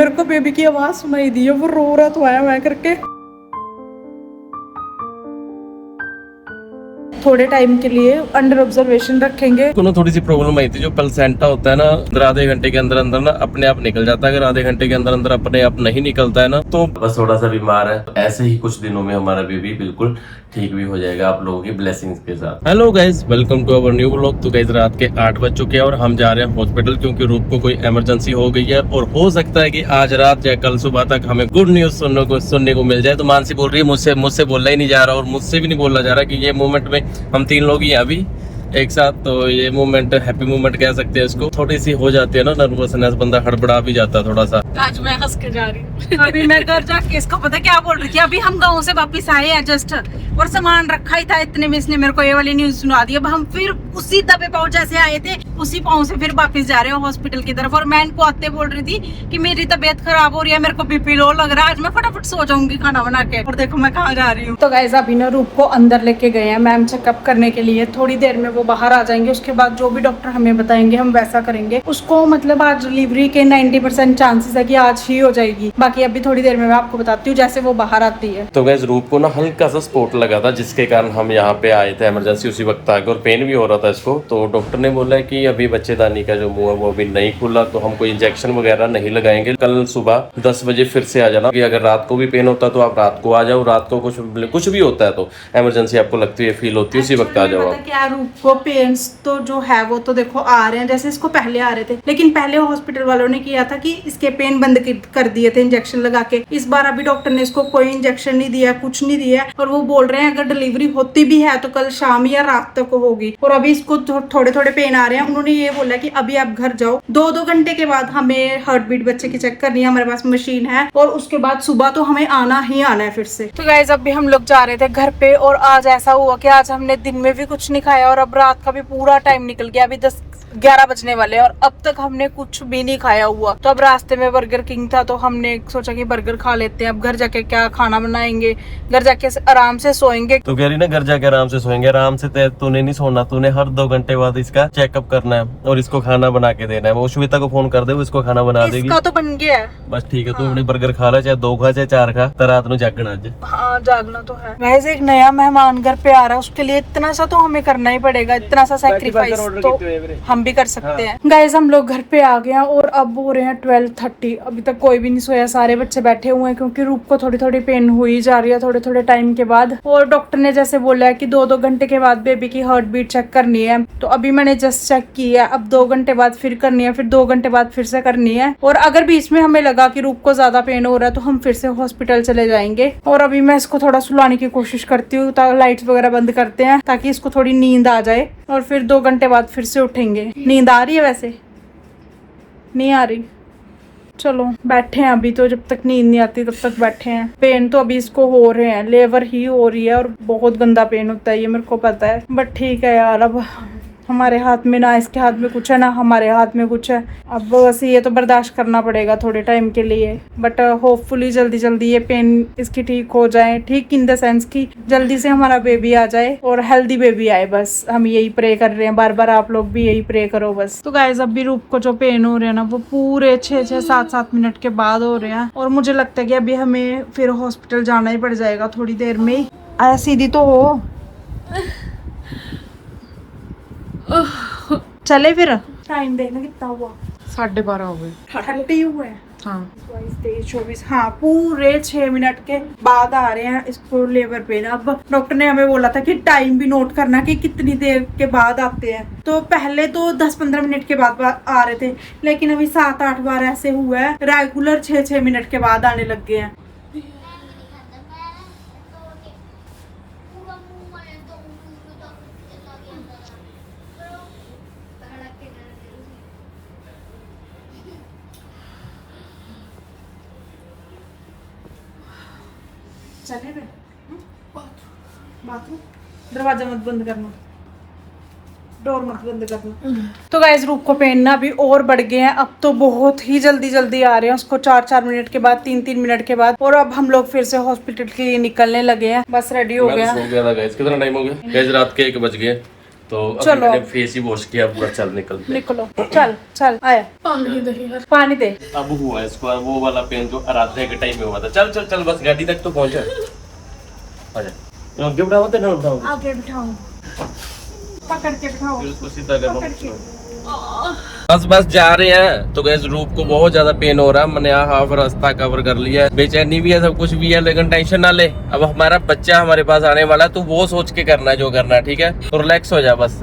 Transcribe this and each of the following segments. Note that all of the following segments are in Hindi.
मेरे को बेबी की आवाज सुनाई दी है, वो रो रहा तो आया मैं करके। थोड़े टाइम के लिए अंडर ऑब्जर्वेशन रखेंगे। उन्हें थोड़ी सी प्रॉब्लम आई थी, जो प्लेसेंटा होता है ना, अंदर आधे घंटे के अंदर अंदर ना अपने आप निकल जाता है। अगर आधे घंटे के अंदर अंदर अपने आप नहीं निकलता है ना, तो बस थोड़ा सा बीमार है। ऐसे ही कुछ दिनों में हमारा बेबी बिल्कुल ठीक भी हो जाएगा आप लोगों की ब्लेसिंग्स के साथ। Hello guys, welcome to our new vlog. तो गाइज रात के 8 बज चुके हैं और हम जा रहे हैं हॉस्पिटल, क्योंकि रूप को कोई इमरजेंसी हो गई है और हो सकता है कि आज रात या कल सुबह तक हमें गुड न्यूज सुनने को मिल जाए। तो मानसी बोल रही है मुझसे बोलना ही नहीं जा रहा और मुझसे भी नहीं बोला जा रहा कि ये मोमेंट में हम 3 लोग ही हैं अभी एक साथ। तो ये मोमेंट हैप्पी मोमेंट कह सकते हैं इसको। थोड़ी सी हो जाती है ना नर्वसनेस, बंदा हड़बड़ा भी जाता है थोड़ा सा। आज मैं हंस के जा रही हूँ। अभी मैं घर जाके इसको पता क्या बोल रही थी, अभी हम गाँव से वापस आए हैं जस्ट, और सामान रखा ही था इतने में इसने मेरे को ये वाली न्यूज सुना दी। अब हम फिर उसी दबे पाँव जैसे आए थे, उसी पाँव से फिर वापस जा रहे हो हॉस्पिटल की तरफ। और मैं इनको आते बोल रही थी कि मेरी तबीयत खराब हो रही है, मेरे को बीपी लो लग रहा है, आज मैं फटाफट सो जाऊंगी खाना बना के। और देखो मैं कहाँ जा रही हूँ। तो गाइस अभी ना रूप को अंदर लेके गए हैं मैम चेकअप करने के लिए। थोड़ी देर में वो बाहर आ जाएंगे, उसके बाद जो भी डॉक्टर हमें बताएंगे हम वैसा करेंगे। उसको मतलब आज डिलीवरी के 90% चांसेस है कि आज ही हो जाएगी। बाकी अभी थोड़ी देर में मैं आपको बताती हूँ जैसे वो बाहर आती है। तो गैस रूप को ना हल्का सा स्पॉट लगा था, जिसके कारण हम यहाँ पे आए थे इमरजेंसी उसी वक्त आके, और पेन भी हो रहा था इसको। तो डॉक्टर ने बोला है कि अभी बच्चेदानी का जो मुंह है वो अभी नहीं खुला, तो हम कोई इंजेक्शन वगैरह नहीं लगाएंगे। कल सुबह 10 बजे फिर से आ जाना, कि अगर रात को भी पेन होता है तो आप रात को आ जाओ। रात को कुछ भी होता है तो इमरजेंसी आपको लगती है फील होती है उसी वक्त आ जाओ आप। क्या रूप को पेन्स तो जो है वो तो देखो आ रहे हैं जैसे इसको पहले आ रहे थे, लेकिन पहले हॉस्पिटल वालों ने किया था कि इसके पेन बंद कर दिए थे इंजेक्शन लगा के। इस बार अभी डॉक्टर ने इसको कोई इंजेक्शन नहीं दिया, कुछ नहीं दिया, और वो बोल रहे हैं अगर डिलीवरी होती भी है तो कल शाम या रात तक होगी। और अभी इसको थोड़े थोड़े पेन आ रहे हैं। उन्होंने ये बोला कि अभी आप घर जाओ, 2-2 घंटे के बाद हमें हार्ट बीट बच्चे की चेक करनी है, हमारे पास मशीन है, और उसके बाद सुबह तो हमें आना ही आना है फिर से। तो गाइस अभी हम लोग जा रहे थे घर पे, और आज ऐसा हुआ कि आज हमने दिन में भी कुछ नहीं खाया और अब रात का भी पूरा टाइम निकल गया। अभी 10-11 बजने वाले हैं और अब तक हमने कुछ भी नहीं खाया हुआ। तो अब रास्ते में बर्गर किंग था तो हमने सोचा कि बर्गर खा लेते हैं। अब घर जाके क्या खाना बनाएंगे, घर जाके आराम से सोएंगे। तो कह रही ना घर जाके आराम से सोएंगे। आराम से तूने नहीं सोना, तूने हर 2 घंटे बाद इसका चेकअप करना है और इसको खाना बना के देना है। वो श्वेता को फोन कर दे, वो इसको खाना बना देगी। इसका तो बन गया है बस ठीक है। तू अपनी बर्गर खा ले, चाहे 2 खा चाहे 4 खा, तो रात में जागना आज। हाँ जागना तो है। वैसे एक नया मेहमान घर पे आ रहा है, उसके लिए इतना सा तो हमें करना ही पड़ेगा, इतना सा सैक्रिफाइस तो हम भी कर सकते हैं। गाइस हम लोग घर पे आ गए हैं और अब हो रहे हैं 12:30। अभी तक कोई भी नहीं सोया, सारे बच्चे बैठे हुए हैं क्योंकि रूप को थोड़ी थोड़ी पेन हुई जा रही है थोड़े थोड़े टाइम के बाद। और डॉक्टर ने जैसे बोला है कि 2-2 घंटे के बाद बेबी की हार्ट बीट चेक करनी है। तो अभी मैंने जस्ट चेक की है, अब 2 घंटे बाद फिर करनी है, फिर 2 घंटे बाद फिर से करनी है। और अगर बीच में हमें लगा कि रूप को ज्यादा पेन हो रहा है तो हम फिर से हॉस्पिटल चले जाएंगे। और अभी मैं इसको थोड़ा सुलाने की कोशिश करती हूँ, लाइट्स वगैरह बंद करते हैं ताकि इसको थोड़ी नींद आ जाए, और फिर 2 घंटे बाद फिर से उठेंगे। नींद आ रही है? वैसे नहीं आ रही, चलो बैठे हैं अभी तो, जब तक नींद नहीं आती तब तक बैठे हैं। पेन तो अभी इसको हो रहे हैं, लेबर ही हो रही है और बहुत गंदा पेन होता है ये मेरे को पता है, बट ठीक है यार। अब हमारे हाथ में ना इसके हाथ में कुछ है ना हमारे हाथ में कुछ है। अब बस ये तो बर्दाश्त करना पड़ेगा थोड़े टाइम के लिए, बट होपफुली जल्दी जल्दी ये पेन इसकी ठीक हो जाए। ठीक इन द सेंस कि जल्दी से हमारा बेबी आ जाए और हेल्दी बेबी आए, बस हम यही प्रे कर रहे हैं। बार बार आप लोग भी यही प्रे करो बस। तो गाइस अभी रूप को जो पेन हो रहे हैं ना वो पूरे 6-7 मिनट के बाद हो रहे हैं, और मुझे लगता है कि अभी हमें फिर हॉस्पिटल जाना ही पड़ जाएगा थोड़ी देर में ही। आया सीधी तो हो, चले फिर। टाइम देखना कितना हुआ, 12:30 हो गए। 30 हुआ है। हाँ 23-24, हाँ पूरे 6 मिनट के बाद आ रहे हैं इसको लेबर पेन। अब डॉक्टर ने हमें बोला था कि टाइम भी नोट करना कि कितनी देर के बाद आते हैं। तो पहले तो 10-15 मिनट के बाद आ रहे थे, लेकिन अभी 7-8 बार ऐसे हुआ है रेगुलर 6-6 मिनट के बाद आने लग गए हैं। चले गए बाथरूम, दरवाजा मत बंद करना, डोर मत बंद करना। तो गाइस रूप को पेन ना अभी और बढ़ गए हैं, अब तो बहुत ही जल्दी जल्दी आ रहे हैं उसको 4-4 मिनट के बाद, 3-3 मिनट के बाद। और अब हम लोग फिर से हॉस्पिटल के लिए निकलने लगे हैं, बस रेडी हो गया। सो गया था गाइस। कितना टाइम हो गया गाइस? रात के 1 बज गए। तो अभी चलो। मैंने फेस ही वॉश किया, पूरा चल निकलते हैं। निकलो, चल चल आया, पानी दे। अब हुआ इसको वो वाला पेन जो आराधना के टाइम में हुआ था। चल चल चल बस गाड़ी तक तो पहुंचा। आजा तो आगे बढ़ाओ तो ना उठाओ, आगे बिठाओ, पकड़ के बिठाओ। फिर उसको सीधा करो। बस बस जा रहे हैं। तो गैस रूप को बहुत ज्यादा पेन हो रहा है, मैंने हाफ रास्ता कवर कर लिया है। बेचैनी भी है, सब कुछ भी है, लेकिन टेंशन ना ले। अब हमारा बच्चा हमारे पास आने वाला है, तो वो सोच के करना है जो करना है, ठीक है? तो रिलैक्स हो जा बस।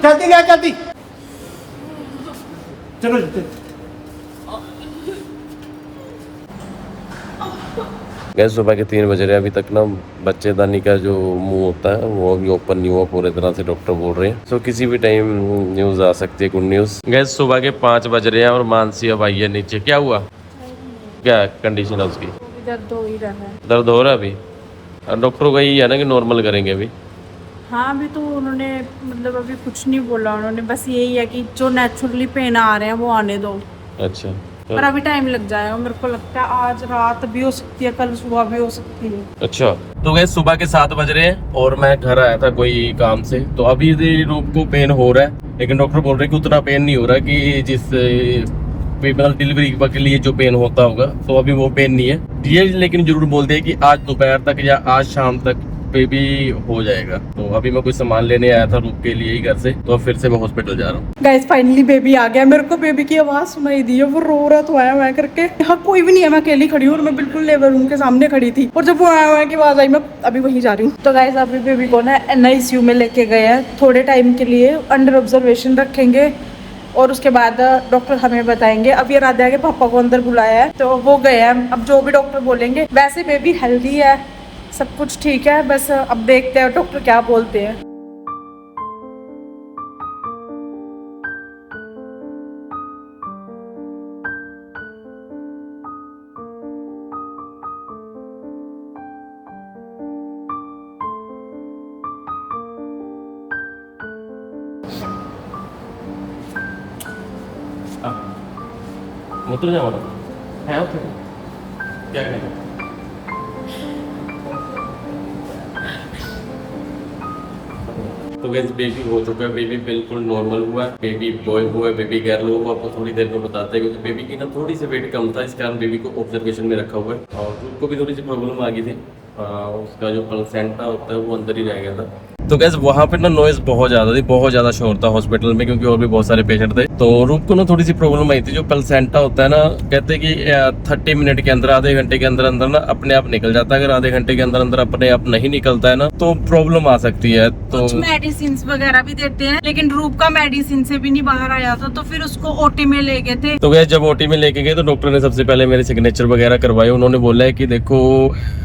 जल्दी चलो गैस सुबह के 3 बज रहे हैं, अभी तक ना बच्चेदानी का जो मुंह होता है वो अभी ओपन नहीं हुआ पूरे तरह से, डॉक्टर बोल रहे हैं। सो किसी भी टाइम न्यूज़ आ सकती है, गुड न्यूज़। गैस सुबह के 5 बज रहे हैं और मानसी अब आई है नीचे। क्या हुआ, क्या कंडीशन है उसकी? दर्द हो ही रहा है। दर्द हो रहा है अभी? डॉक्टर का यही है ना कि नॉर्मल करेंगे अभी। हाँ अभी तो उन्होंने मतलब अभी कुछ नहीं बोला, उन्होंने बस यही है कि जो नेचुरली पेन आ रहे हैं वो आने दो। अच्छा पर अभी टाइम लग जाएगा, मेरे को लगता है आज रात भी हो सकती है, कल सुबह भी हो सकती है। अच्छा। तो गैस सुबह के 7 बज रहे हैं और मैं घर आया था कोई काम से, तो अभी रूप को पेन हो रहा है, लेकिन डॉक्टर बोल रहे हैं कि उतना पेन नहीं हो रहा कि जिस मतलब डिलीवरी के लिए जो पेन होता होगा, तो अभी वो पेन नहीं है ये। लेकिन जरूर बोल दिया कि आज दोपहर तक या आज शाम तक बेबी हो जाएगा। तो अभी मैं कुछ सामान लेने आया था रूप के लिए ही घर से, तो फिर से मैं हॉस्पिटल जा रहा हूँ। गाइस फाइनली बेबी आ गया। मेरे को बेबी की आवाज सुनाई दी है, वो रो रहा तो आया हुआ करके। यहाँ कोई भी नहीं है, मैं अकेली खड़ी हूँ और मैं बिल्कुल लेबर रूम के सामने खड़ी थी, और जब वो आया हुआ की आवाज आई मैं अभी वहीं जा रही हूँ। तो गाइस अभी बेबी को ना NICU में लेके गए हैं, थोड़े टाइम के लिए अंडर ऑब्जर्वेशन रखेंगे और उसके बाद डॉक्टर हमें बताएंगे। अभी राधा के पापा को अंदर बुलाया है, तो वो गए हैं, अब जो भी डॉक्टर बोलेंगे। वैसे बेबी हेल्दी है, सब कुछ ठीक है, बस अब देखते हैं डॉक्टर क्या बोलते हैं। उतर जा है उतर। क्या करें? तो गैस बेबी हो चुका है, बेबी बिल्कुल नॉर्मल हुआ है, बेबी बॉय हुआ है, बेबी गर्ल हुआ। आपको थोड़ी देर में बताते हैं, क्योंकि बेबी की ना थोड़ी सी वेट कम था, इस कारण बेबी को ऑब्जर्वेशन में रखा हुआ है। और उसको भी थोड़ी सी प्रॉब्लम आ गई थी, उसका जो प्लेसेंटा होता है वो अंदर ही रह गया था। तो गैस वहाँ पे ना नॉइज बहुत ज़्यादा थी, बहुत ज़्यादा शोर था हॉस्पिटल में, क्योंकि और भी बहुत सारे पेशेंट थे। तो रूप को ना थोड़ी सी प्रॉब्लम आई थी, जो प्लेसेंटा होता है ना, कहते हैं कि 30 मिनट के अंदर, आधे घंटे के अंदर अंदर ना अपने आप निकल जाता है। अगर आधे घंटे के अंदर अंदर अपने आप नहीं निकलता है ना, तो प्रॉब्लम आ सकती है। तो कुछ मेडिसिन वगैरह भी देते हैं, लेकिन रूप का मेडिसिन से भी नहीं बाहर आया था, तो फिर उसको OT में ले गए थे। तो गैस जब OT में लेके गए तो डॉक्टर ने सबसे पहले मेरे सिग्नेचर वगैरह करवाए। उन्होंने बोला है कि देखो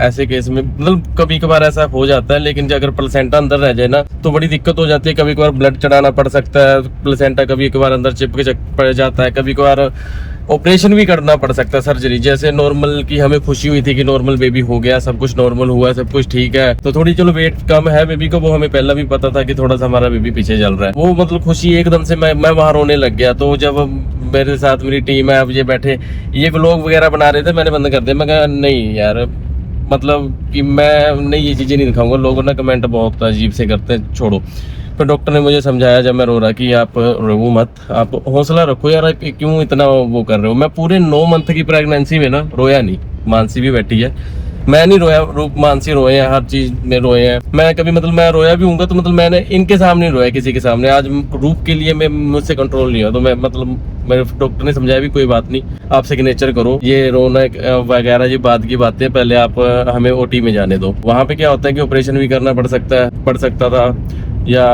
ऐसे केस में मतलब कभी कभार ऐसा हो जाता है, लेकिन अगर प्लेसेंटा अंदर रह जाए ना तो बड़ी दिक्कत हो जाती है। कभी कभार ब्लड चढ़ाना पड़ सकता है, प्लेसेंटा कभी कभार अंदर चिपक पड़ जाता है, कभी कभार ऑपरेशन भी करना पड़ सकता है, सर्जरी। जैसे नॉर्मल की हमें खुशी हुई थी कि नॉर्मल बेबी हो गया, सब कुछ नॉर्मल हुआ, सब कुछ ठीक है। तो थोड़ी चलो वेट कम है बेबी को, वो हमें पहले भी पता था कि थोड़ा सा हमारा बेबी पीछे चल रहा है। वो मतलब खुशी एकदम से मैं वहां रोने लग गया। तो जब मेरे साथ मेरी टीम है, अब ये बैठे, ये व्लॉग वगैरह बना रहे थे, मैंने बंद कर दिया। मैं कहा नहीं यार, मतलब कि मैं नहीं ये चीज़ें नहीं दिखाऊंगा, लोगों ने कमेंट बहुत अजीब से करते हैं, छोड़ो। फिर डॉक्टर ने मुझे समझाया जब मैं रो रहा कि आप रो मत, आप हौसला रखो यार, आप क्यों इतना वो कर रहे हो। मैं पूरे 9 मंथ की प्रेगनेंसी में ना रोया नहीं, मानसी भी बैठी है, मैं नहीं रोया, रूप मानसी रोए हैं, हर चीज में रोए हैं। मैं कभी मतलब मैं रोया भी हूँ तो मतलब मैंने इनके सामने रोया, किसी के सामने। आज रूप के लिए मैं मुझसे कंट्रोल नहीं हुआ, तो मैं मतलब मेरे डॉक्टर ने समझाया भी कोई बात नहीं, आप सिग्नेचर करो, ये रोना वगैरह ये बाद की बातें, पहले आप हमें OT में जाने दो। वहाँ पे क्या होता है कि ऑपरेशन भी करना पड़ सकता था या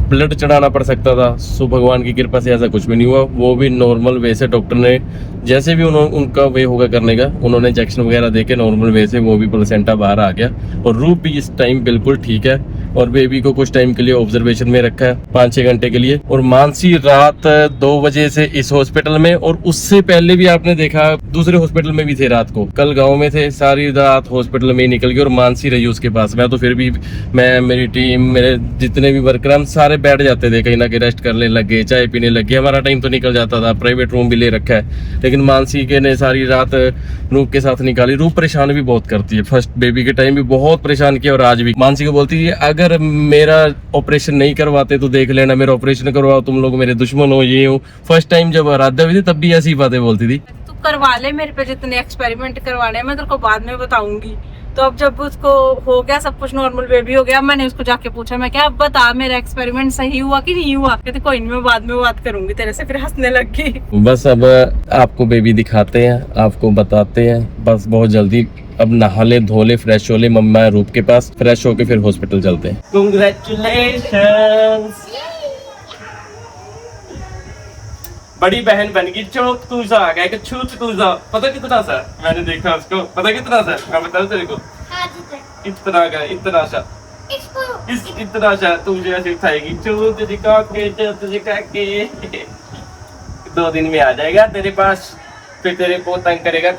ब्लड चढ़ाना पड़ सकता था। सो भगवान की कृपा से ऐसा कुछ भी नहीं हुआ, वो भी नॉर्मल वे से डॉक्टर ने जैसे भी उनका वे होगा करने का, उन्होंने इंजेक्शन वगैरह देके नॉर्मल वे से वो भी प्लेसेंटा बाहर आ गया। और रूप भी इस टाइम बिल्कुल ठीक है, और बेबी को कुछ टाइम के लिए ऑब्जर्वेशन में रखा है 5-6 घंटे के लिए। और मानसी रात 2 बजे से इस हॉस्पिटल में, और उससे पहले भी आपने देखा दूसरे हॉस्पिटल में भी थे रात को, कल गाँव में थे, सारी रात हॉस्पिटल में ही निकल गई और मानसी रही उसके पास। मैं तो फिर भी, मैं, मेरी टीम, मेरे जितने भी वर्कर हम सारे बैठ जाते थे कहीं ना कहीं, रेस्ट करने लग गए, चाय पीने लग गए, हमारा टाइम तो निकल जाता था। प्राइवेट रूम भी ले रखा है, लेकिन मानसी के ने सारी रात रूप के साथ निकाली। रूप परेशान भी बहुत करती है, फर्स्ट बेबी के टाइम भी बहुत परेशान किया और आज भी। मानसी को बोलती है अगर मेरा ऑपरेशन नहीं करवाते तो देख लेना, मेरा ऑपरेशन करवाओ, तुम लोग मेरे दुश्मन हो, ये हो। फर्स्ट टाइम जब आराध्या हुई थी तब भी ऐसी बातें बोलती थी। तू करवा ले मेरे पे जितने एक्सपेरिमेंट करवाने हैं, मैं तेरे को बाद में बताऊंगी। तो अब जब उसको हो गया सब कुछ, नॉर्मल बेबी हो गया, मैंने उसको जाके पूछा, मैं क्या अब बता मेरा एक्सपेरिमेंट सही हुआ कि नहीं हुआ? कहते कोई नहीं, मैं बाद में बात करूंगी तेरे से। फिर हंसने लग गई। बस अब आपको बेबी दिखाते हैं, आपको बताते हैं, बस बहुत जल्दी। अब नहा ले, धो ले, फ्रेश हो ले, मम्मा रूप के पास फ्रेश होके फिर हॉस्पिटल चलते हैं। कांग्रेचुलेशंस, बड़ी बहन बन गई। चौक तू सा आ गया कि छूत तू सा। पता कितना सा मैंने देखा उसको, पता कितना सा मैं बताऊं तेरे को? इतना का, इतना सा, इस इतना सा तुझे ऐसे खाएगी। चूत दिखा के, चूत दिखा के 2 दिन में आ जाएगा तेरे पास, फिर तेरे को तंग करेगा।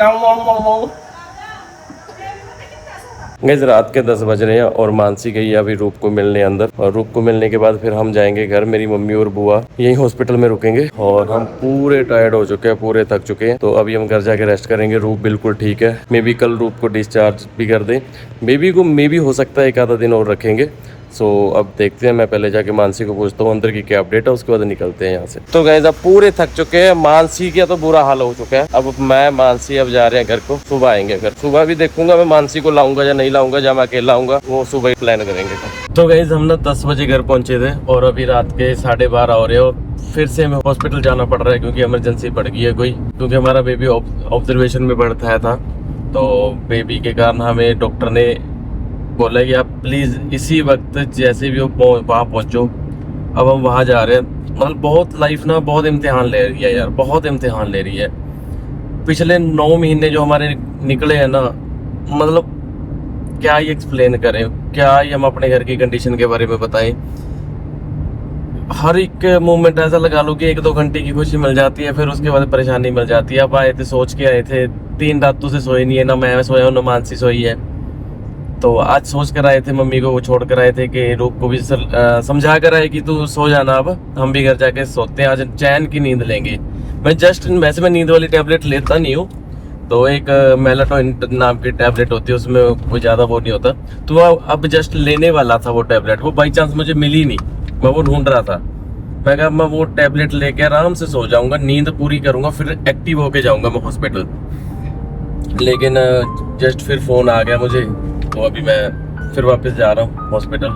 गाइस रात के 10 बज रहे हैं और मानसी गई है अभी रूप को मिलने अंदर, और रूप को मिलने के बाद फिर हम जाएंगे घर। मेरी मम्मी और बुआ यही हॉस्पिटल में रुकेंगे और हम पूरे टायर्ड हो चुके हैं, पूरे थक चुके हैं, तो अभी हम घर जाके रेस्ट करेंगे। रूप बिल्कुल ठीक है, मे बी कल रूप को डिस्चार्ज भी कर दें। बेबी को मे भी हो सकता है 1 आधा दिन और रखेंगे। सो अब देखते हैं, मैं पहले जाके मानसी को पूछता हूँ अंदर की क्या अपडेट है, उसके बाद निकलते हैं यहाँ से। तो गाइस अब पूरे थक चुके हैं, मानसी का तो बुरा हाल हो चुका है। अब मैं मानसी अब जा रहे हैं घर को, सुबह आएंगे घर। सुबह भी देखूंगा मैं मानसी को लाऊंगा या नहीं लाऊंगा, या मैं अकेला आऊंगा, वो सुबह ही प्लान करेंगे। तो गाइस हम ना 10 बजे घर पहुंचे थे और अभी रात के 12:30 हो रहे हैं और फिर से हमें हॉस्पिटल जाना पड़ रहा है क्योंकि इमरजेंसी पड़ गई है कोई, क्योंकि हमारा बेबी ऑब्जर्वेशन में बैठा था। तो बेबी के कारण हमें डॉक्टर ने बोला कि आप प्लीज़ इसी वक्त जैसे भी हो वहाँ पहुँचो। अब हम वहाँ जा रहे हैं। मतलब बहुत लाइफ ना बहुत इम्तिहान ले रही है यार, बहुत इम्तिहान ले रही है। पिछले 9 महीने जो हमारे निकले हैं ना, मतलब क्या ही एक्सप्लेन करें, क्या ही हम अपने घर की कंडीशन के बारे में बताएं। हर एक मोमेंट ऐसा लगा लो कि 1-2 घंटे की खुशी मिल जाती है, फिर उसके बाद परेशानी मिल जाती है। अब आए थे, सोच के आए थे, 3 रातों से सोए नहीं है, ना मैं सोया हूँ ना मानसी सोई है। तो आज सोच कर आए थे, मम्मी को वो छोड़ कर आए थे कि रूप को भी समझा कर आए कि तू सो जाना, अब हम भी घर जाके सोते हैं, आज चैन की नींद लेंगे। मैं जस्ट, वैसे मैं नींद वाली टैबलेट लेता नहीं हूँ, तो एक मेलाटोनिन नाम की टैबलेट होती है, उसमें कोई ज़्यादा वो नहीं होता। तो अब जस्ट लेने वाला था वो टैबलेट, वो बाई चांस मुझे मिली नहीं, मैं वो ढूंढ रहा था। मैं कहा मैं वो टैबलेट लेके आराम से सो जाऊँगा, नींद पूरी करूँगा, फिर एक्टिव होके जाऊँगा मैं हॉस्पिटल। लेकिन जस्ट फिर फ़ोन आ गया मुझे, तो अभी मैं फिर वापस जा रहा हूँ हॉस्पिटल।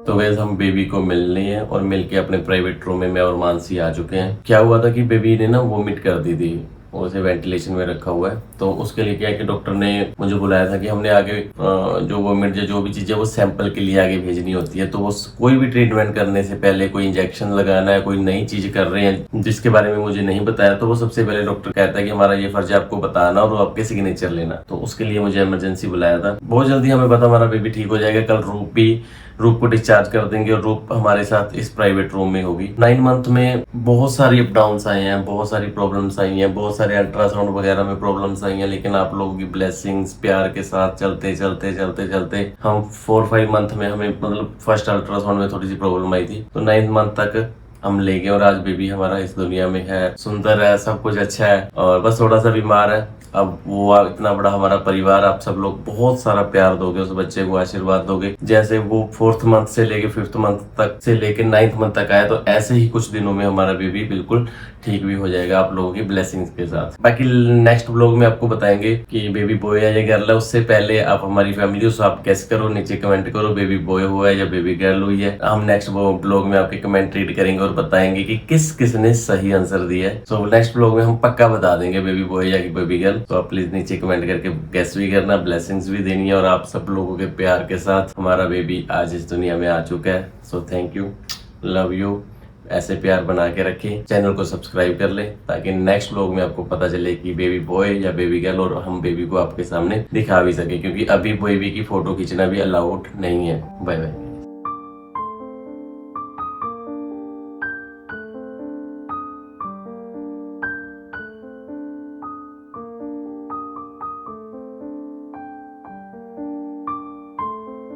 तो वैसे हम बेबी को मिलने हैं और मिलके अपने प्राइवेट रूम में मैं और मानसी आ चुके हैं। क्या हुआ था कि बेबी ने ना वोमिट कर दी थी, उसे वेंटिलेशन में रखा हुआ है। तो उसके लिए क्या है कि डॉक्टर ने मुझे बुलाया था कि हमने आगे जो वोमिट जो भी चीज़ है वो सैंपल के लिए आगे भेजनी होती है। तो वो कोई भी ट्रीटमेंट करने से पहले, कोई इंजेक्शन लगाना है, कोई नई चीज़ कर रहे हैं जिसके बारे में मुझे नहीं बताया, तो वो सबसे पहले डॉक्टर कहता है कि हमारा ये फर्ज है आपको बताना और आपके सिग्नेचर लेना। तो उसके लिए मुझे इमरजेंसी बुलाया था। बहुत जल्दी हमें पता हमारा बेबी ठीक हो जाएगा। कल रूप को डिस्चार्ज कर देंगे और रूप हमारे साथ इस प्राइवेट रूम में होगी। 9 मंथ में बहुत सारी अप डाउन्स आए हैं, बहुत सारी प्रॉब्लम्स आई हैं, बहुत सारे अल्ट्रासाउंड वगैरह में प्रॉब्लम्स आई हैं, लेकिन आप लोगों की ब्लेसिंग्स, प्यार के साथ चलते हम 4-5 मंथ में, हमें मतलब फर्स्ट अल्ट्रासाउंड में थोड़ी सी प्रॉब्लम आई थी, तो 9 मंथ तक हम ले गए और आज बेबी हमारा इस दुनिया में है, सुंदर है, सब कुछ अच्छा है, और बस थोड़ा सा बीमार है। अब वो इतना बड़ा हमारा परिवार, आप सब लोग बहुत सारा प्यार दोगे, उस बच्चे को आशीर्वाद दोगे। जैसे वो 4th मंथ से लेके 5th मंथ तक से लेके 9th मंथ तक आया, तो ऐसे ही कुछ दिनों में हमारा बेबी बिल्कुल ठीक भी हो जाएगा आप लोगों की ब्लेसिंग्स के साथ। बाकी नेक्स्ट व्लॉग में आपको बताएंगे कि बेबी बॉय है या गर्ल है। उससे पहले आप हमारी फैमिली हो, आप गेस करो, नीचे कमेंट करो बेबी बॉय हुआ है या बेबी गर्ल हुई है। हम नेक्स्ट व्लॉग में आपके कमेंट रीड करेंगे और बताएंगे कि किसने सही आंसर दिया है। सो नेक्स्ट व्लॉग में हम पक्का बता देंगे बेबी बॉय या बेबी गर्ल। तो आप प्लीज नीचे कमेंट करके गेस भी करना, ब्लेसिंग्स भी देनी है, और आप सब लोगों के प्यार के साथ हमारा बेबी आज इस दुनिया में आ चुका है। So thank you, love you ऐसे प्यार बना के रखें, चैनल को सब्सक्राइब कर ले ताकि नेक्स्ट व्लॉग में आपको पता चले कि बेबी बॉय या बेबी गर्ल, और हम बेबी को आपके सामने दिखा भी सके, क्योंकि अभी बेबी की फोटो खींचना भी अलाउड नहीं है। Bye bye.